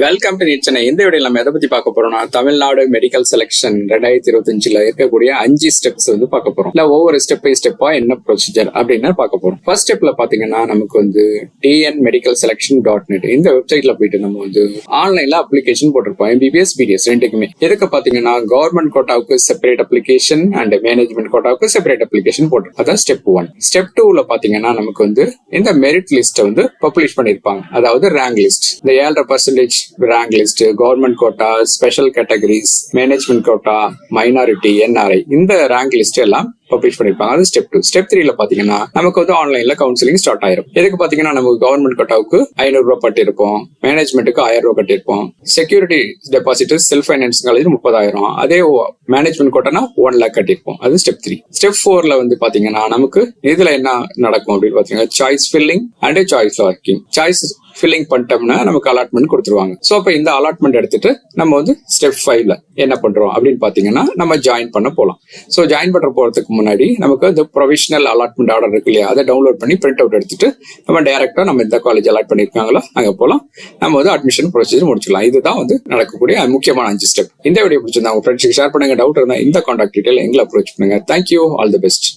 Welcome to Chennai. இந்த video நம்ம எதை பத்தி பார்க்க போறோம்னா, தமிழ்நாடு மெடிக்கல் செலக்ஷன் 2025 இருக்கக்கூடிய 5 ஸ்டெப்ஸ் வந்து பார்க்க போறோம். இல்ல ஒவ்வொரு ஸ்டெப்பா என்ன ப்ரொசீஜர் அப்படின்னு பார்க்க போறோம். ஃபர்ஸ்ட் ஸ்டெப்ல பாத்தீங்கன்னா நமக்கு வந்து tnmedicalselection.net இந்த வெப்சைட்ல போயிட்டு நம்ம வந்து ஆன்லைன்ல அப்ளிகேஷன் போட்டிருப்போம். MBBS BDS ரெண்டுக்குமே. எதுக்கு பாத்தீங்கன்னா கவர்மெண்ட் கோட்டாவுக்கு செப்பரேட் அப்ளிகேஷன் அண்ட் மேனேஜ்மெண்ட் கோட்டாவுக்கு செப்பரேட் அப்ளிகேஷன் போட்டிருப்போம். அதான் ஸ்டெப் 1. ஸ்டெப் 2ல பாத்தீங்கன்னா நமக்கு வந்து இந்த மெரிட் லிஸ்ட் வந்து பப்ளிஷ் பண்ணிருப்பாங்க. அதாவது ரேங்க் லிஸ்ட். இந்த 7.5% rank list, government quota, special categories, management quota, minority, NRI இந்த rank list எல்லாம் பப்ளிஷ் பண்ணிருப்பாங்க. அது ஸ்டெப் 2. ஸ்டெப் 3ல பாத்தீங்கன்னா நமக்கு வந்து ஆன்லைன்ல கவுன்சிலிங் ஸ்டார்ட் ஆயிரும். எதுக்கு பாத்தீங்கன்னா நமக்கு கவர்மெண்ட் கோட்டாவுக்கு 500 ரூபாய் கட்டிருப்போம், மேனேஜ்மெண்ட்டுக்கு 1000 ரூபாய் கட்டிருப்போம், security deposit self finance college 30,000, அதே மேனேஜ்மெண்ட் கோட்டானா 1 lakh கட்டிருப்போம். அது ஸ்டெப் 3. ஸ்டெப் 4ல வந்து பாத்தீங்கன்னா நமக்கு இதுல என்ன நடக்கும் அப்படின்னு பாத்தீங்கன்னா choice filling and choice working. Choice filling பண்ணிட்டோம்னா நமக்கு அலாட்மெண்ட் கொடுத்துருவாங்க. சோ அப்ப இந்த அலாட்மெண்ட் எடுத்துட்டு நம்ம வந்து ஸ்டெப் 5ல என்ன பண்றோம் அப்படின்னு பாத்தீங்கன்னா நம்ம ஜாயின் பண்ண போலாம். சோ ஜாயின் பண்ற போறதுக்கு முன்னாடி நமக்கு இந்த ப்ரொவிஷனல் அலாட்மெண்ட் ஆர்டர் இருக்கு இல்லையா, அதை டவுன்லோட் பண்ணி பிரிண்ட் அவுட் எடுத்துட்டு நம்ம டைரக்டா நம்ம இந்த காலேஜ் அலாட் பண்ணிருக்காங்களோ அங்க போலாம். நம்ம வந்து அட்மிஷன் ப்ரொசீஜர் முடிச்சுக்கலாம். இதுதான் வந்து நடக்கக்கூடிய முக்கியமான 5 ஸ்டெப். இந்த வீடியோ பிடிச்சிருந்தா உங்க ஃப்ரெண்ட்ஸ்க்கு ஷேர் பண்ணுங்க. டவுட் இருந்தா இந்த கான்டாக்ட் டீடைல் எங்களை அப்ரோச் பண்ணுங்க. தேங்க்யூ. All the best.